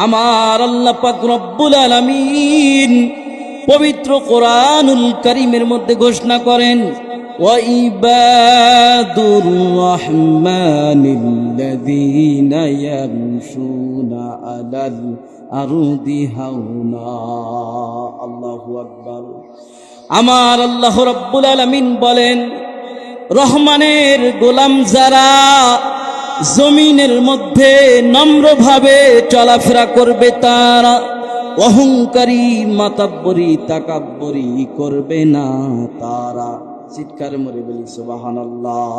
আমার আল্লাহ পাক রব্বুল আলামিন পবিত্র কোরআনুল কারীমের মধ্যে ঘোষণা করেন, ওয়া ইবাদুর রহমানিল্লাযীনা ইয়ামশুনা আলাল আরদি হাওনা। আল্লাহু আকবার। আমার আল্লাহ রব্বুল আলামিন বলেন, রহমানের গোলাম যারা জমিনের মধ্যে নম্রভাবে চলাফেরা করবে, তারা অহংকারী মাতাব্বরি তাকাব্বরি করবে না। তারা চিৎকার মরে বলি সুবহানাল্লাহ।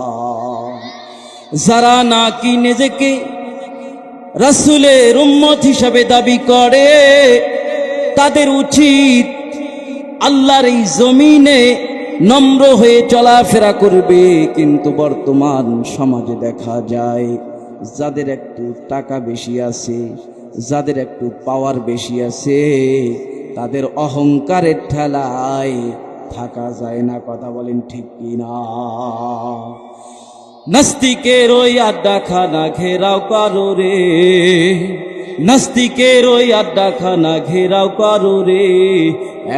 যারা নাকি নিজেকে রাসূলের উম্মত হিসাবে দাবি করে, তাদের উচিত আল্লাহর এই জমিনে নম্র হয়ে চলাফেরা করবে। কিন্তু বর্তমান সমাজে দেখা যায়, যাদের একটু টাকা বেশি আছে, যাদের একটু পাওয়ার বেশি আছে, তাদের অহংকারের ঠেলায় থাকা যায় না। কথা বলেন ঠিক কিনা? নাস্তিকের ওই আড্ডাখানা ঘেরাও করো রে, নাস্তিকের ওই আড্ডাখানা ঘেরাও করো রে,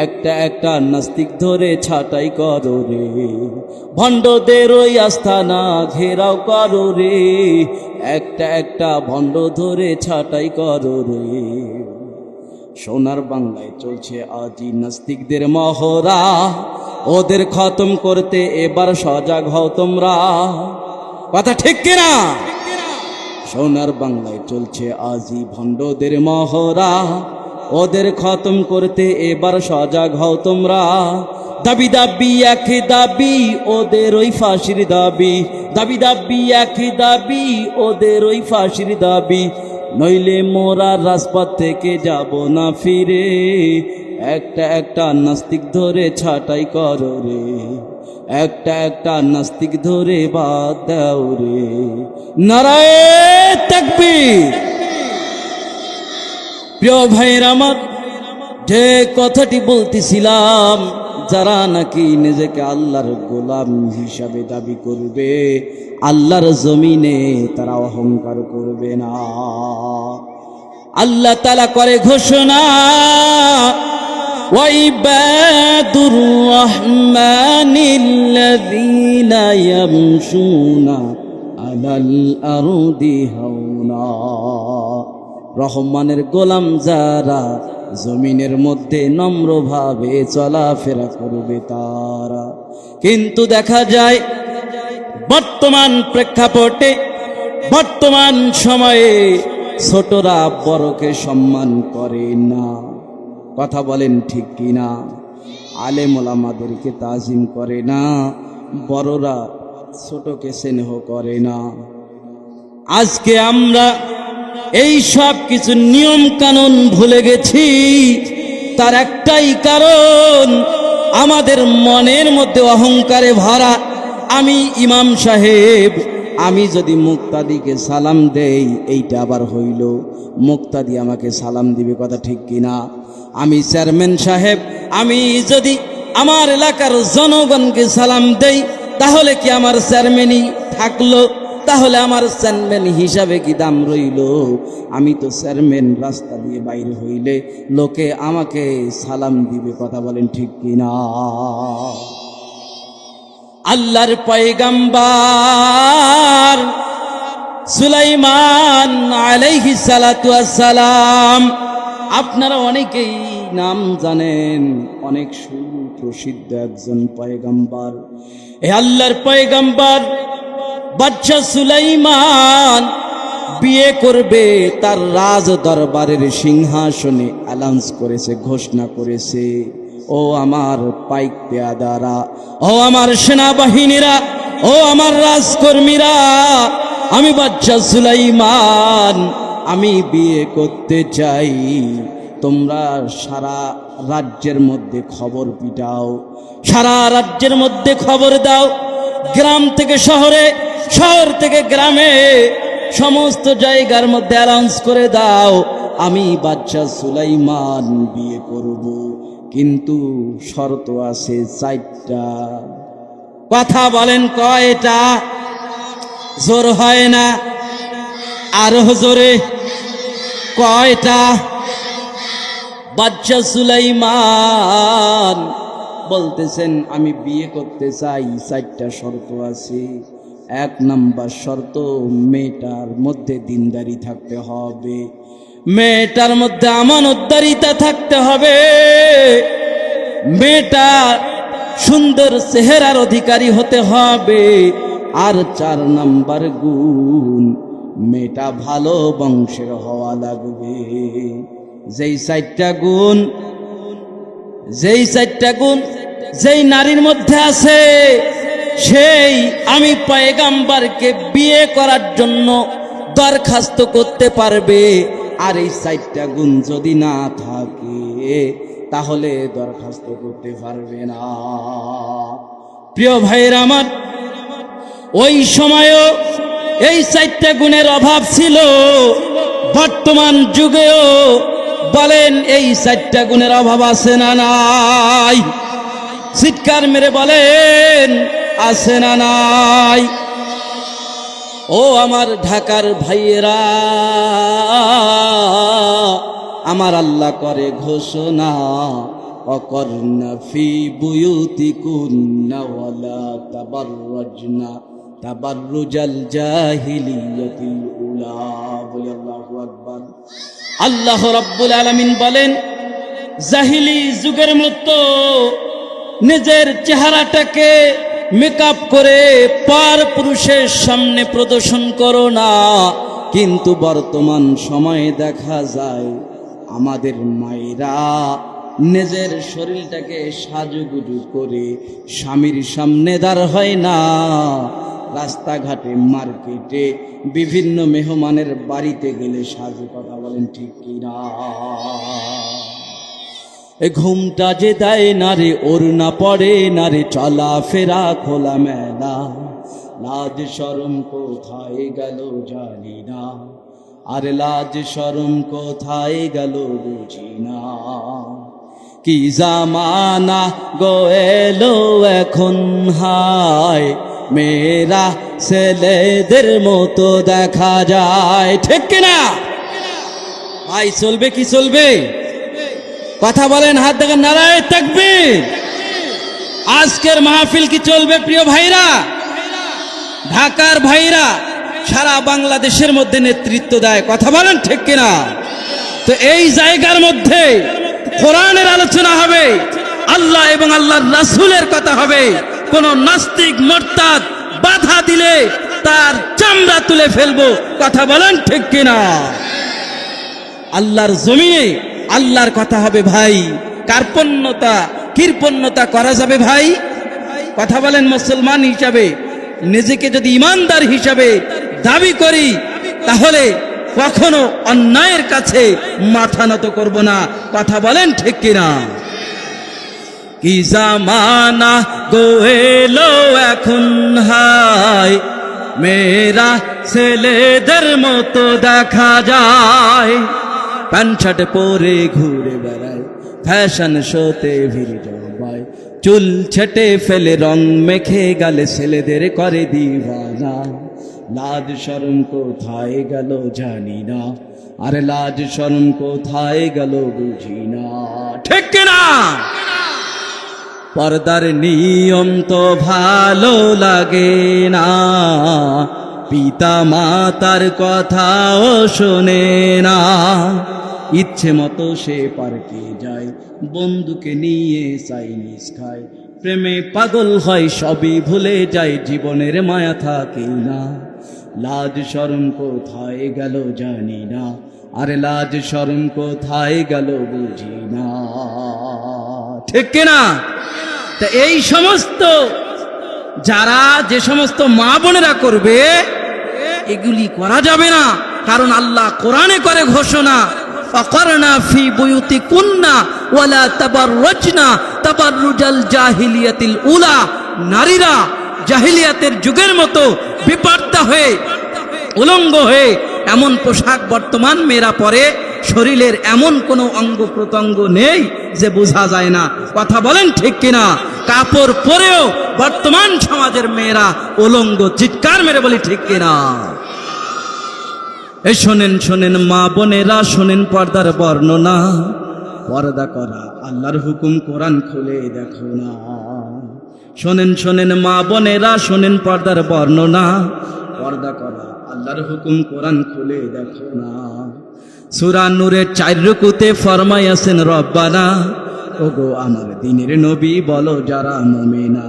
একটা একটা নাস্তিক ধরে ছাঁটাই করো রে। ভণ্ডদের ওই আস্থানা ঘেরাও করো রে, একটা একটা ভণ্ড ধরে ছাঁটাই করো রে। সোনার বাংলায় চলছে আজি নাস্তিকদের মহড়া, ওদের খতম করতে এবার সজাগ হও তোমরা। কথা ঠিক কিনা? সোনার বাংলায় চলছে আজি ভণ্ডদের মহড়া, ওদের খতম করতে এবার সজাগ হও তোমরা। দাবি দাবি এক দাবি, ওদের ওই ফাঁসির দাবি। দাবি দাবি এক দাবি, ওদের ওই ফাঁসির দাবি। নইলে মোরা রাজপথ থেকে যাব না ফিরে, একটা একটা নাস্তিক ধরে ছাঁটাই করো রে, একটা একটা নাস্তিক ধরে বাদ দাও রে। নারায়ে তাকবীর। প্রিয় ভাইয়ের আমার, যে কথাটি বলতেছিলাম, যারা নাকি নিজেকে আল্লাহর গোলাম হিসাবে দাবি করবে, আল্লাহর জমিনে তারা অহংকার করবে না। আল্লাহ তাআলা করে ঘোষণা, ওয়া ইবাদুর রহমানিল্লাযীনা ইয়ামশুনা আলাল আরদি হাওনা। রহমানের গোলাম যারা জমিনের মধ্যে নম্রভাবে চলাফেরা করবে তারা। কিন্তু দেখা যায় বর্তমান প্রেক্ষাপটে, বর্তমান সময়ে ছোটরা বড়কে সম্মান করে না। কথা বলেন ঠিক কিনা? আলেম ওলামাদেরকে তাজিম করে না, বড়রা ছোটকে স্নেহ করে না। আজকে আমরা এই সব কিছু নিয়ম কানুন ভুলে গেছি। তার একটাই কারণ, আমাদের মনের মধ্যে অহংকারে ভরা। আমি ইমাম সাহেব, আমি যদি মুক্তাদিকে সালাম দেই, এইটা আবার হইল, মুক্তাদি আমাকে সালাম দিবে। কথা ঠিক কিনা? আমি চেয়ারম্যান সাহেব, আমি যদি আমার এলাকার জনগণকে সালাম দেই, তাহলে কি আমার চেয়ারম্যানই থাকলো? তাহলে আমার চেয়ারম্যান হিসাবে কি দাম রইল? আমি তো চেয়ারম্যান, রাস্তা দিয়ে বাইরে হইলে লোকে আমাকে সালাম দিবে। কথা বলেন ঠিক কিনা? আল্লাহর পয়গম্বর সুলাইমান আলাইহিস সালাতু ওয়াস সালাম, আপনারা অনেকেই নাম জানেন, অনেক সুপ্রসিদ্ধ একজন পয়গম্বর। এই আল্লাহর পয়গম্বর বাদশা সুলাইমান বিয়ে করবে, তার রাজ দরবারের সিংহাসনে অ্যানাউন্স করেছে, ঘোষণা করেছে, ও আমার পাইক পেয়াদারা, ও আমার সেনাবাহিনীরা, ও আমার রাজকর্মীরা, আমি বাদশা সুলাইমান, আমি বিয়ে করতে চাই। তোমরা সারা রাজ্যের মধ্যে খবর পিটাও, সারা রাজ্যের মধ্যে খবর দাও, গ্রাম থেকে শহরে, শহর থেকে গ্রামে, সমস্ত জায়গার মধ্যে অ্যানাউন্স করে দাও, আমি বাদশা সুলাইমান বিয়ে করব। কিন্তু শর্ত আছে 4টা। কথা বলেন কয়টা? জোর হয় না, আরো জোরে। কয়টা? বাদশা সুলাইমান বলতেছেন আমি বিয়ে করতে চাই, 4টা শর্ত আছে। 1 নাম্বার শর্ত, মেয়েটার মধ্যে দিনদারি থাকতে হবে, মেয়েটার মধ্যে আমানতদারিতা থাকতে হবে, মেয়েটা সুন্দর চেহারার অধিকারী হতে হবে। আর 4 নাম্বার গুণ, মেয়েটা ভালো বংশের হওয়া লাগবে। যেই 4টা গুণ, যেই নারীর মধ্যে আছে, সেই আমি পয়গাম্বরকে বিয়ে করার জন্য দরখাস্ত করতে পারবে। আর এই 4টা গুণ যদি না থাকে তাহলে দরখাস্ত করতে পারবে না। প্রিয় ভাইরা আমার, ওই সময়ও এই 4টা গুণের অভাব ছিল, বর্তমান যুগেও বলেন এই 4টা গুণের অভাব আছে না নাই? চিৎকার মেরে বলেন আছে না নাই? ও আমার ঢাকার ভাইয়েরা, আমার আল্লাহ করে ঘোষণা, অকর্ণা ফি বুয়ুতিকুন্না ওয়ালা তাবাররাজনা তাবাররুজাল জাহিলিয়াতিল উলা। বলি আল্লাহু আকবার। আল্লাহ রাব্বুল আলামিন বলেন, জাহিলি যুগের মতো নিজের চেহারাটাকে মেকআপ করে পার পুরুষের সামনে প্রদর্শন করো না। কিন্তু বর্তমান সময়ে দেখা যায় আমাদের মায়েরা নিজের শরীরটাকে সাজুগুজু করে স্বামীর সামনে দাঁড় হয় না, রাস্তাঘাটে, মার্কেটে, বিভিন্ন মেহমানের বাড়িতে গেলে সাজু। কথা বলেন ঠিক কিনা? ঘুমটা যে দেয় না রে, ওড়না পড়ে না রে, চলা ফেরা খোলা মেলা, লাজ শরম কোথায় গেল জানি না, আর লাজ শরম কোথায় গেল বুঝি না। কি জামানা গো এলো এখন, হায় মেয়েরা ছেলেদের মতো দেখা যায়। ঠিক কিনা ভাই? চলবে কি চলবে? কথা বলেন, হাত দেখেন, নারায়ে তাকবীর। আজকের মাহফিল কি চলবে প্রিয় ভাইরা? ঢাকার ভাইরা সারা বাংলাদেশের মধ্যে নেতৃত্ব দেয়। কথা বলেন ঠিক কিনা? তো এই জায়গার মধ্যে কোরআনের আলোচনা হবে, আল্লাহ এবং আল্লাহর রাসূলের কথা হবে। কোন নাস্তিক মুরতাদ বাধা দিলে তার চামড়া তুলে ফেলবো। কথা বলেন ঠিক কিনা? আল্লাহর জমিনে আল্লাহর কথা হবে ভাই। কার্পণ্যতা কৃপণ্যতা করা যাবে ভাই? কথা বলেন। মুসলমান হিসাবে নিজেকে যদি ইমানদার হিসাবে দাবি করি, তাহলে কখনো অন্যায়ের কাছে মাথা নত করব না। কথা বলেন ঠিক কিনা? কি জামানা গো এলো এখন, হায় মেয়েরা ছেলেদের মতো দেখা যায়, প্যান্ট শার্ট পরে ঘুরে বেড়ায়, ফ্যাশন শোতে ভিড় জমায়, চুল ছেটে ফেলে রং মেখে গালে ছেলেদের করে দিওয়ানা। লাজ শরম কোথায় গেল জানি না, আরে লাজ শরম কোথায় গেল বুঝি না। ঠিক কিনা? পর্দার নিয়ম তো ভালো লাগে না, পিতা মাতার কথাও শোনে না, ইচ্ছে মতো সে পার্কে যায়, বন্ধুকে নিয়ে চাইনিজ খায়, প্রেমে পাগল হয়, সবই ভুলে যায়, জীবনের মায়া থাকে না। লাজ শরম কোথায় গেল জানি না, আরে লাজ শরম কোথায় গেল বুঝি না। ঠিক কিনা? তা এই সমস্ত যারা, যে সমস্ত মা বোনেরা করবে, এগুলি করা যাবে না। কারণ আল্লাহ কোরআনে করে ঘোষণা, ফাকারনা ফি বুয়ুতিকুন্না ওয়ালা তাবাররাজনা তাবাররুজাল জাহিলিয়াতিল উলা। নারীরা জাহিলিয়াতের যুগের মতো বিপর্দা হয়ে, উলঙ্গ হয়ে এমন পোশাক বর্তমান মেয়েরা পরে, শরীরের এমন কোনো অঙ্গ প্রত্যঙ্গ নেই যে বোঝা যায় না। কথা বলেন ঠিক কিনা? কাপড় পরেও বর্তমান সমাজের মেয়েরা উলঙ্গ। চিৎকার মেরে বলি ঠিক কিনা? এ শোনেন শোনেন মা বোনেরা, শোনেন পর্দার বর্ণনা। পর্দা করা আল্লাহর হুকুম, কোরআন খুলে দেখো না। শোনেন শোনেন মা বোনেরা, শোনেন পর্দার বর্ণনা। পর্দা করা আল্লাহর হুকুম, কোরআন খুলে দেখো না। সূরা নূরের 4 রুকুতে ফরমায়াছেন রব্বানা, ওগো আমার দিনের নবী বলো যারা মুমিনা,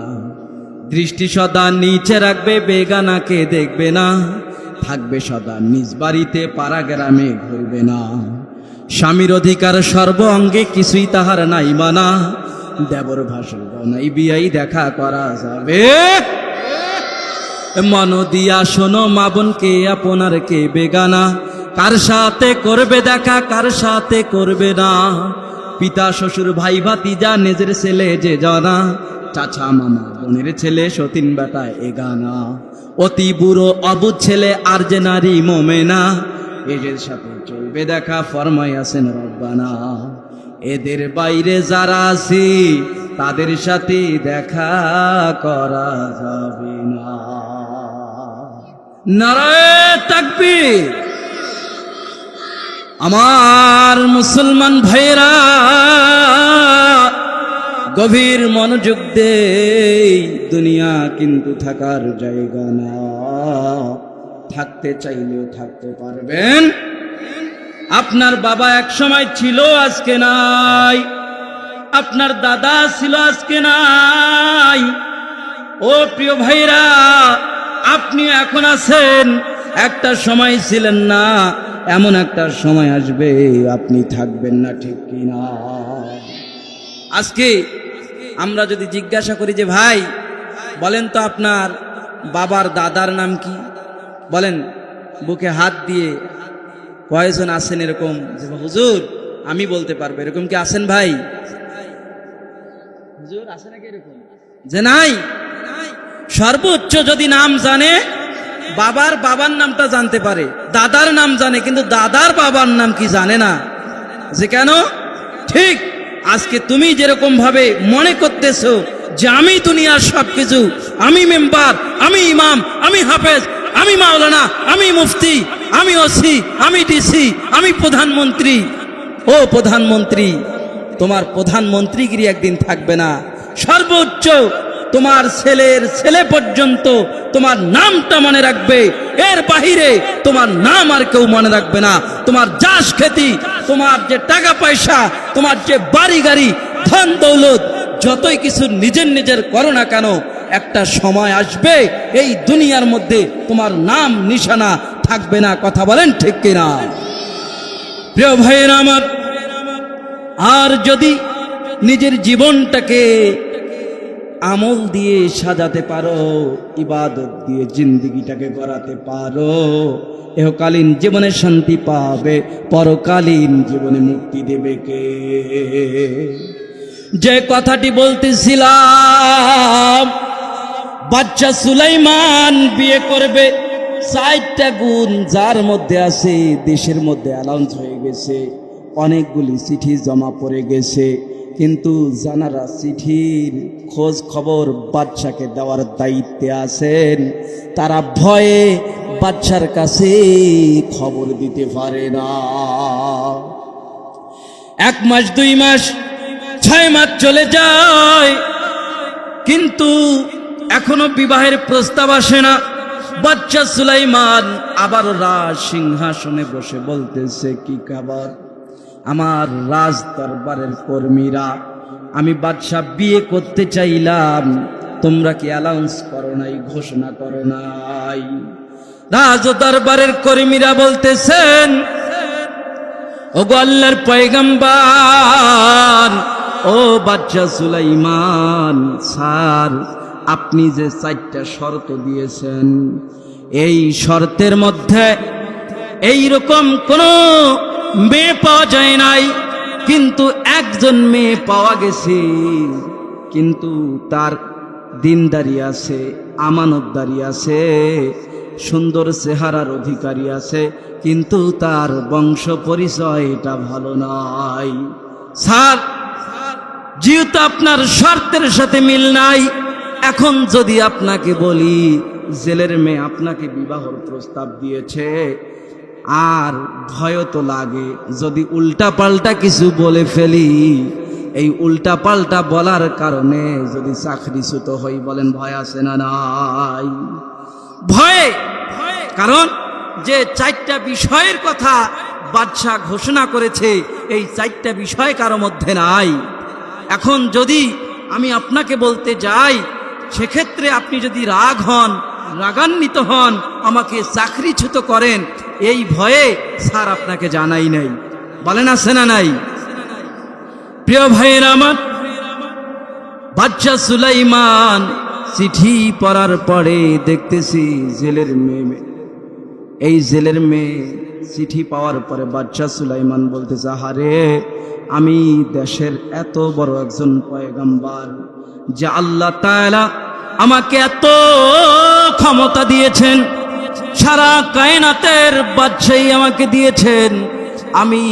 দৃষ্টি সদা নিচে রাখবে, বেগানাকে দেখবে না, থাকবে সদা নিজ বাড়িতে, পাড়া গ্রামে ঘুরবে না। স্বামীর অধিকার সর্ব অঙ্গে, কিছুই তাহার নাই মানা, দেবর ভাসুর নাই বিয়াই দেখা করা যাবে। মন দিয়া শোনো মা বোনকে, আপনার কে বেগানা, কার সাথে করবে দেখা, কার সাথে করবে না। পিতা শ্বশুর ভাই ভাতিজা নিজের ছেলে যে জানা, চাচা মামা বোনের ছেলে সতীন বেটা এগানা, অতি বুড়ো অবুধ ছেলে আর যে নারী মোমেনা, এদের সাথে চলবে দেখা ফরমায়াছেন রব্বানা। এদের বাইরে যারা আছে তাদের সাথে দেখা করা যাবে না। নারায়ে তাকবীর। আমার মুসলমান ভাইরা গভীর মনোযোগ দেই, দুনিয়া কিন্তু থাকার জায়গা না। থাকতে চাইলেও থাকতে পারবেন। আপনার বাবা এক সময় ছিল, আজকে নাই। আপনার দাদা ছিল, আজকে নাই। ও প্রিয় ভাইরা, আপনি এখন আছেন, একটা সময় ছিলেন না, এমন একটা সময় আসবে আপনি থাকবেন না, ঠিক কিনা? আজকে আমরা যদি জিজ্ঞাসা করি যে ভাই বলেন তো আপনার বাবার দাদার নাম কি, বলেন বুকে হাত দিয়ে কয়জন আছেন এরকম যে হুজুর আমি বলতে পারবো, এরকম কি আছেন ভাই? হুজুর আছে নাকি এরকম যে নাই? সর্বোচ্চ যদি নাম জানে, বাবার বাবার নামটা জানতে পারে, দাদার নাম জানে, কিন্তু দাদার বাবার নাম কি জানে না। যে কেন? ঠিক আজকে তুমি যেরকম ভাবে মনে করতেছো যে আমি দুনিয়ার সবকিছু, আমি মেম্বার, আমি ইমাম, আমি হাফেজ, আমি মাওলানা, আমি মুফতি, আমি ওসি, আমি ডিসি, আমি প্রধানমন্ত্রী। ও প্রধানমন্ত্রী, তোমার প্রধানমন্ত্রীগিরি একদিন থাকবে না। সর্বোচ্চ তোমার ছেলের ছেলে পর্যন্ত তোমার নামটা মনে রাখবে, এর বাহিরে তোমার নাম আর কেউ মনে রাখবে না। তোমার যাস খ্যাতি, তোমার যে টাকা পয়সা, তোমার যে বাড়ি গাড়ি, ধন দৌলত, যতই কিছু নিজের নিজের করো না কেন, একটা সময় আসবে এই দুনিয়ার মধ্যে তোমার নাম নিশানা থাকবে না। কথা বলেন ঠিক কিনা? প্রিয় ভাইয়েরা আমার, আর যদি নিজের জীবনটাকে আমল দিয়ে সাজাতে পারো, ইবাদত দিয়ে জিন্দেগিটাকে গড়াতে পারো, ইহকালীন জীবনে শান্তি পাবে, পরকালীন জীবনে মুক্তি দেবে কে? যে কথাটি বলতেছিলাম, বাচ্চা সুলাইমান বিয়ে করবে, 4টা গুণ যার মধ্যে আছে, দেশের মধ্যে অ্যানাউন্স হয়ে গেছে, অনেকগুলি চিঠি জমা পড়ে গেছে, কিন্তু জানারা চিঠির খোঁজ খবর বাদশাকে দেওয়ার দায়িত্বে আছেন, তারা ভয়ে বাদশার কাছে খবর দিতে পারে না। 1 মাস 2 মাস 6 মাস চলে যায়, কিন্তু এখনো বিবাহের প্রস্তাব আসে না। বাচ্চা সুলাইমান আবার রাজ সিংহাসনে বসে বলতেছে, কি খবর আমার রাজ দরবারের কর্মীরা, আমি বাদশাহ বিয়ে করতে চাইলাম, তোমরা কি অ্যানাউন্স করো নাই, ঘোষণা করো নাই? রাজ দরবারের কর্মীরা বলতেছেন, ওগো আল্লাহর পয়গম্বর, ও বাদশা সুলাইমান স্যার, আপনি যে 4টা শর্ত দিয়েছেন, এই শর্তের মধ্যে এইরকম কোন মেয়ে পাওয়া যায় নাই, কিন্তু একজন মেয়ে পাওয়া গেছে, কিন্তু তার দিনদারি আছে, আমানতদারি আছে, সুন্দর চেহারার অধিকারী আছে, কিন্তু তার বংশ পরিচয় এটা ভালো নয়। স্যার, যেহেতু আপনার শর্তের সাথে মিল নাই, এখন যদি আপনাকে বলি জেলের মেয়ে আপনাকে বিবাহর প্রস্তাব দিয়েছে, আর ভয় তো লাগে, যদি উল্টা পাল্টা কিছু বলে ফেলি, এই উল্টা পাল্টা বলার কারণে যদি চাকরিচ্যুত হই, বলেন ভয় আছে না নাই? ভয়ে, কারণ যে 4টা বিষয়ের কথা বাদশাহ ঘোষণা করেছে, এই 4টা বিষয় কারো মধ্যে নাই। এখন যদি আমি আপনাকে বলতে যাই, সেক্ষেত্রে আপনি যদি রাগ হন, রাগান্বিত হন, আমাকে চাকরিচ্যুত করেন, এই ভয়ে স্যার আপনাকে জানাই নাই, বলেন আছে না নাই? প্রিয় ভাইয়েরা আমার, বাদশাহ সুলাইমান চিঠি পড়ার পরে দেখতেছি জেলের মেয়ে, এই জেলের মেয়ে চিঠি পাওয়ার পরে বাদশাহ সুলাইমান বলতেছে, আহারে, আমি দেশের এত বড় একজন পয়গম্বর, যে আল্লাহ তাআলা আমাকে এত ক্ষমতা দিয়েছেন, সারা কায়নাতের বাদশাহী আমাকে দিয়েছেন, আমি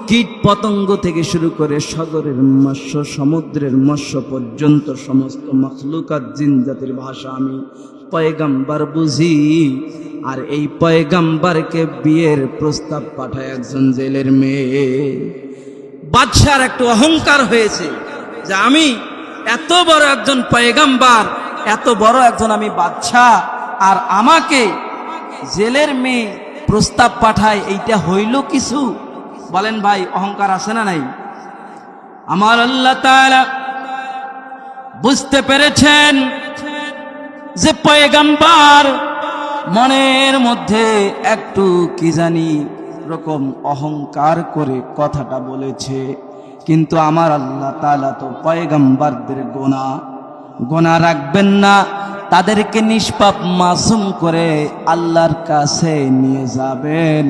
কীট পতঙ্গ থেকে শুরু করে সাগরের মৎস্য, সমুদ্রের মৎস্য পর্যন্ত সমস্ত মখলুকাত জিন জাতির ভাষা আমি পয়গম্বর বুঝি। আর এই পয়গম্বরকে বিয়ের প্রস্তাব পাঠায় একজন জেলের মেয়ে। বাদশার একটু অহংকার হয়েছে যে আমি এত বড় একজন পয়গম্বর, এত বড় একজন আমি বাদশা, আর আমাকে জেলের মেয়ে প্রস্তাব পাঠায়, এইটা হইল কিছু? বলেন ভাই, অহংকার আছে না নাই? আমার আল্লাহ তাআলা বুঝতে পেরেছেন যে পয়গম্বর মনের মধ্যে একটু কি জানি রকম অহংকার করে কথাটা বলেছে, কিন্তু আমার আল্লাহ তাআলা তো পয়গম্বরদের গোনা রাখবেন না, তাদেরকে নিষ্পাপ মাসুম করে আল্লাহর কাছে নিয়ে যাবেন।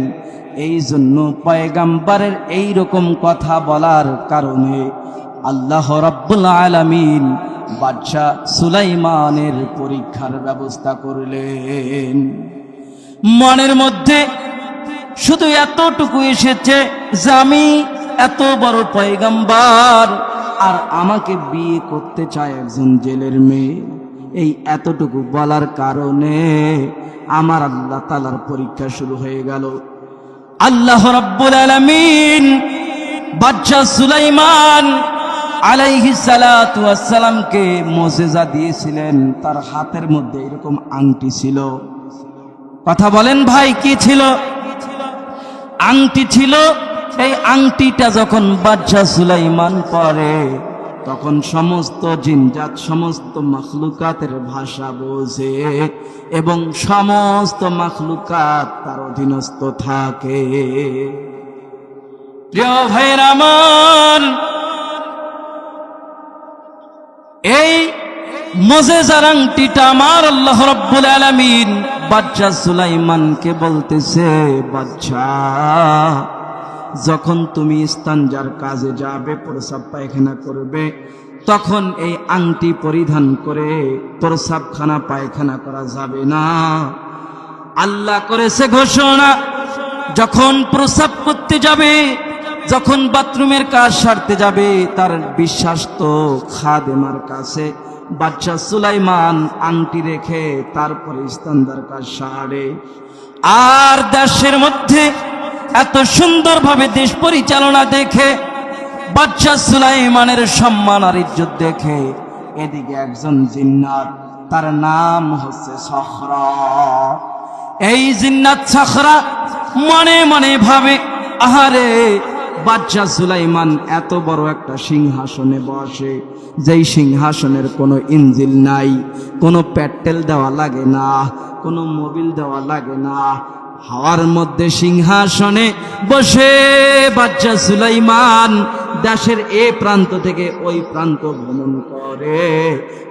এই জন্য পয়গম্বরের এই রকম কথা বলার কারণে আল্লাহ রাব্বুল আলামিন বাদশাহ সুলাইমানের পরীক্ষার ব্যবস্থা করলেন। মনের মধ্যে শুধু এতটুকু এসেছে যে আমি এত বড় পয়গম্বর, আর আমাকে বিয়ে করতে চায় একজন জেলের মেয়ে। এই এতটুকু বলার কারণে আমার আল্লাহ তাআলার পরীক্ষা শুরু হয়ে গেল। আল্লাহ রাব্বুল আলামিন বাদশাহ সুলাইমান আলাইহিস সালাতু ওয়াস সালামকে মুজিজা দিয়েছিলেন। তার হাতের মধ্যে এরকম আংটি ছিল। কথা বলেন ভাই, কি ছিল? আংটি ছিল। এই আংটিটা যখন বাদশাহ সুলাইমান পরে, তখন সমস্ত জিনজাত, সমস্ত মাখলুকাতের ভাষা বোঝে এবং সমস্ত মাখলুকাত তার অধীনস্থ থাকে। প্রিয় ভাইরা আমার, এই মুজিজার আংটিটা আমার আল্লাহ রাব্বুল আলামিন বাদশাহ সুলাইমানকে বলতেছে, বাদশাহ, যখন তুমি ইস্তানজার কাজে যাবে, প্রস্রাব পায়খানা করবে, তখন এই আংটি পরিধান করে প্রস্রাবখানা পায়খানা করা যাবে না। আল্লাহ করেছে ঘোষণা, যখন প্রস্রাব করতে যাবে, যখন বাথরুমের কাজ সারতে যাবে, তার বিশ্বাস্ত খাদেমার কাছে বাদশাহ সুলাইমান আংটি রেখে তারপরে ইস্তানজার কাজ সারে। আর দেশের মধ্যে এত সুন্দরভাবে দেশ পরিচালনা দেখে, বাদশাহ সুলাইমানের সম্মান আর ইজ্জত দেখে, এদিকে একজন জিন্নাত, তার নাম হচ্ছে সখরা। এই জিন্নাত সখরা মনে মনে ভাবে, আহারে, বাদশাহ সুলাইমান এত বড় একটা সিংহাসনে বসে, যেই সিংহাসনের কোনো ইঞ্জিল নাই, কোনো পেট্রোল দেওয়া লাগে না, কোনো মোবিল দেওয়া লাগে না, হাওয়ার মধ্যে সিংহাসনে বসে বাদশাহ সুলাইমান দেশের এ প্রান্ত থেকে ওই প্রান্ত ভ্রমণ করে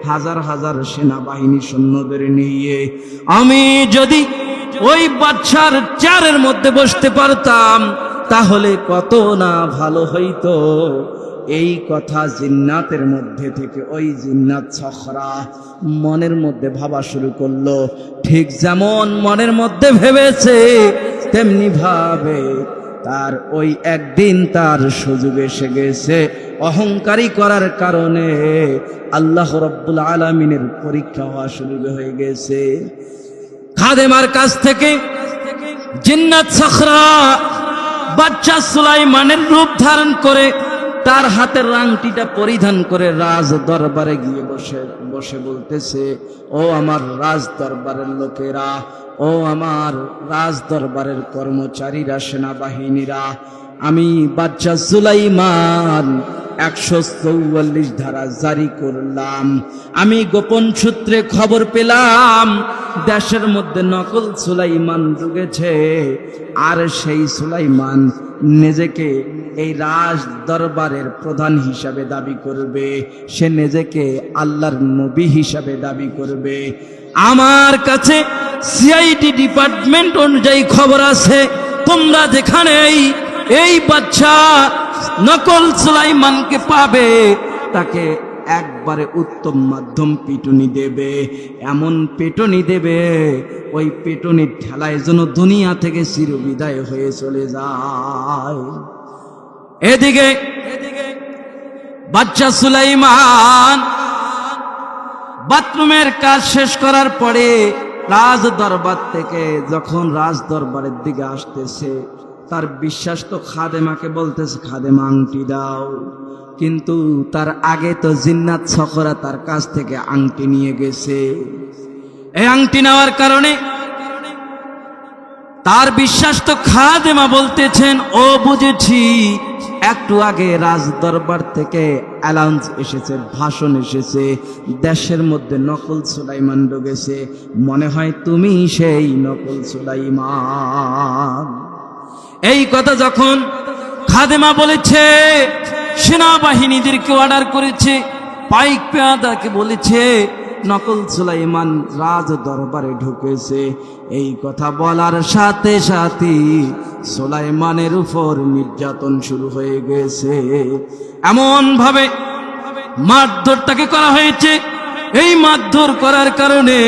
হাজার হাজার সেনাবাহিনী সৈন্যদের নিয়ে। আমি যদি ওই বাদশার চেয়ারের মধ্যে বসতে পারতাম, তাহলে কত না ভালো হইতো। এই কথা জিন্নাতের মধ্যে থেকে ওই জিন্নাত সখরা মনের মধ্যে ভাবা শুরু করলো। ঠিক যেমন মনের মধ্যে ভেবেছে, তেমনি ভাবে তার ওই একদিন তার সুযোগ এসে গেছে। অহংকারী করার কারণে আল্লাহ রাব্বুল আলামিনের পরীক্ষা হওয়া শুরু হয়ে গেছে। খাদেমার কাছ থেকে জিন্নাত সখরা বাচ্চা সুলাইমানের রূপ ধারণ করে তার হাতের আংটিটা পরিধান করে রাজ দরবারে গিয়ে বসে বলতেছে, ও আমার রাজ দরবারের লোকেরা, ও আমার রাজ দরবারের কর্মচারীরা, সেনাবাহিনীরা, আমি বাচ্চা সুলাইমান 144 ধারা জারি করলাম। আমি গোপন সূত্রে খবর পেলাম দেশের মধ্যে নকল সুলাইমান ঢুকেছে, আর সেই সুলাইমান নিজেকে এই রাজ দরবারের প্রধান হিসাবে দাবি করবে, সে নিজেকে আল্লাহর নবী হিসাবে দাবি করবে। আমার কাছে সিআইডি ডিপার্টমেন্ট অনুযায়ী খবর আছে, তোমরা যেখানে এই বাচ্চা নকল সুলাইমানকে পাবে, তাকে একবারে উত্তম মাধ্যম পিটুনি দেবে, এমন পিটুনি দেবে ওই পিটুনির ঠেলায় যেন দুনিয়া থেকে চিরবিদায় হয়ে চলে যায়। এদিকে বাচ্চা সুলাইমান বাথরুমের কাজ শেষ করার পরে রাজ দরবার থেকে যখন রাজ দরবারের দিকে আসতেছে, তার বিশ্বাস তো খাদেমাকে বলতেছে, খাদেমা আংটি দাও, কিন্তু তার আগে তো জিন্নাত সখরা তার কাছ থেকে আংটি নিয়ে গেছে। এই আংটি নেওয়ার কারণে তার বিশ্বাস তো খাদেমা বলতেছেন, ও বুঝেছি, একটু আগে রাজ দরবার থেকে অ্যালাউন্স এসেছে, ভাষণ এসেছে, দেশের মধ্যে নকল সুলাইমান ঢুকেছে, মনে হয় তুমি সেই নকল সুলাইমান। এই কথা যখন খাদেমা বলেছে, সেনাবাহিনীদেরকে অর্ডার করেছে, পাইক পেয়াদাকে বলেছে নকল সুলাইমান রাজ দরবারে ঢুকেছে, এই কথা বলার সাথে সাথে সুলাইমানের উপর নির্যাতন শুরু হয়ে গেছে। এমন ভাবে মারধর তাকে করা হয়েছে, এই মারধর করার কারণে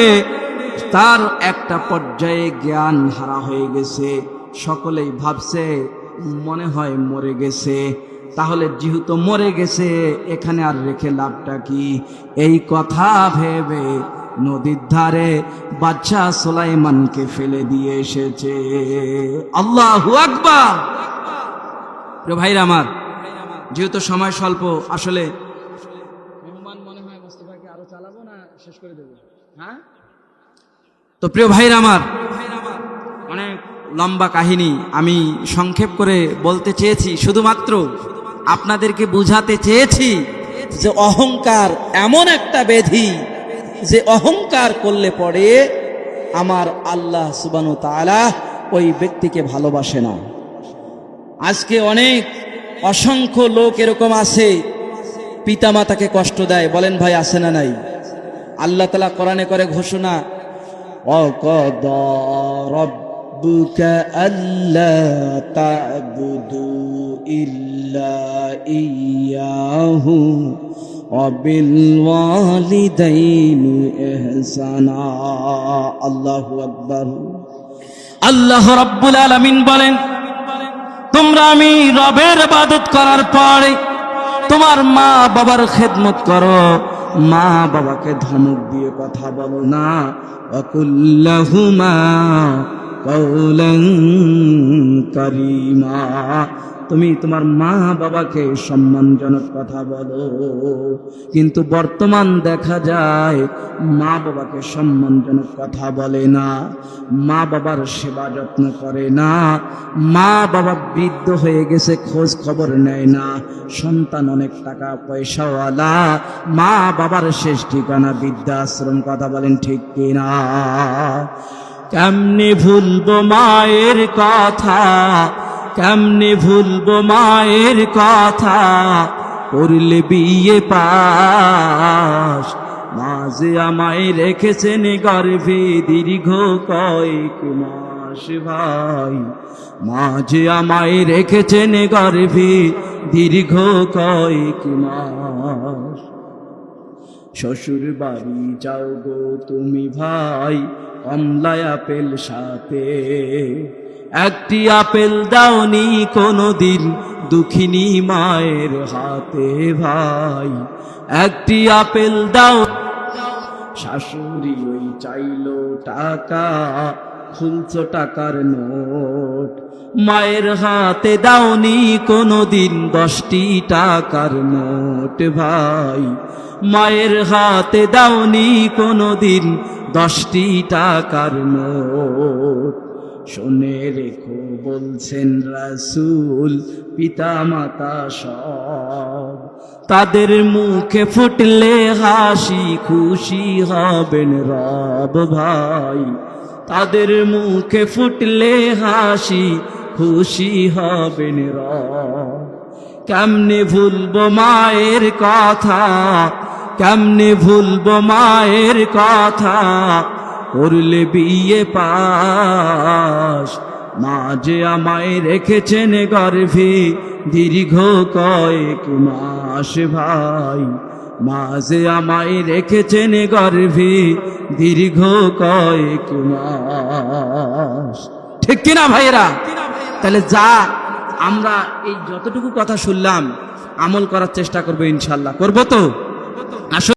তার একটা পর্যায়ে জ্ঞান হারা হয়ে গেছে। সকলেই ভাবছে মনে হয় মরে গেছে, তাহলে যেহেতু মরে গেছে এখানে আর রেখে লাভটা কি, এই কথা ভেবে নদীর ধারে বাচ্চা সুলাইমানকে ফেলে দিয়ে এসেছে। আল্লাহু আকবার। প্রিয় ভাইরা আমার, যেহেতু সময় স্বল্প, আসলে মেহমান মনে হয় মোস্তফাকে আরো চালাবো না শেষ করে দেবো, হ্যাঁ? তো প্রিয় ভাইরা আমার, অনেক লম্বা কাহিনী আমি সংক্ষেপ করে বলতে চেয়েছি, শুধুমাত্র আপনাদেরকে বুঝাতে চেয়েছি যে অহংকার এমন একটা ব্যাধি, যে অহংকার করলে পরে আমার আল্লাহ সুবহানাহু ওয়া তাআলা ওই ব্যক্তিকে ভালোবাসে না। আজকে অনেক অসংখ্য লোক এরকম আছে, পিতামাতাকে কষ্ট দেয়, বলেন ভাই আছে না নাই? আল্লাহ তাআলা কোরআনে করে ঘোষণা, ওয়াকাদা রাব্বুকা আল্লা তা'বুদু ইল্লা ইয়্যাহু ওয়া বিল ওয়ালিদাইনি ইহসানা। আল্লাহু আকবার। আল্লাহ রাব্বুল আলামিন বলেন, তোমরা আমি রবের ইবাদত করার পরে তোমার মা বাবার খেদমত করো, মা বাবাকে ধমক দিয়ে কথা বলো না। ওয়াকুল্লাহুমা কাওলান কারীমা, তুমি তোমার মা বাবাকে সম্মানজনক কথা বলো। কিন্তু বর্তমান দেখা যায় মা বাবাকে সম্মানজনক কথা বলে না, মা বাবার সেবা যত্ন করে না, মা বাবা বৃদ্ধ হয়ে গেছে খোঁজ খবর নেয় না, সন্তান অনেক টাকা পয়সাওয়ালা, মা বাবার শেষ ঠিকানা বৃদ্ধাশ্রম। কথা বলেন ঠিক কিনা? কেমনে ভুলবো মায়ের কথা, কেমনে ভুলবো মায়ের কথা, করলে বিয়ে পাস, মা যে আমায় রেখেছেন গর্ভে দীর্ঘ কয়েক মাস ভাই, মা যে আমায় রেখেছেন গর্ভে দীর্ঘ কয়েক মাস। শ্বশুর বাড়ি যাও গো তুমি ভাই, কমলা আপেল সাথে, একটি আপেল দাওনি কোনদিন দুঃখিনী মায়ের হাতে ভাই, একটি আপেল দাও। শাশুড়ি ওই চাইলো টাকা, খুলছো টাকার নোট। মায়ের হাতে দাওনি কোনোদিন 10টি টাকার নোট ভাই, মায়ের হাতে দাওনি কোনোদিন 10টি টাকার নোট। শুনে রেখো বলছেন রাসূল পিতা মাতা সব, তাদের মুখে ফুটলে হাসি খুশি হবেন রব ভাই, তাদের মুখে ফুটলে হাসি খুশি হবেন রব। কেমনে ভুলবো মায়ের কথা, কেমনে ভুলবো মায়ের কথা, করলে বিয়ে পাস। মা যে আমায় রেখেছেন গর্ভে দীর্ঘ কয়েক মাস ভাই, মা যে আমায় রেখেছেন গর্ভে দীর্ঘ কয়েক মাস। ঠিক কিনা ভাইরা? তাহলে যা আমরা এই যতটুকু কথা শুনলাম আমল করার চেষ্টা করবো, ইনশাল্লাহ করবো তো। আসলে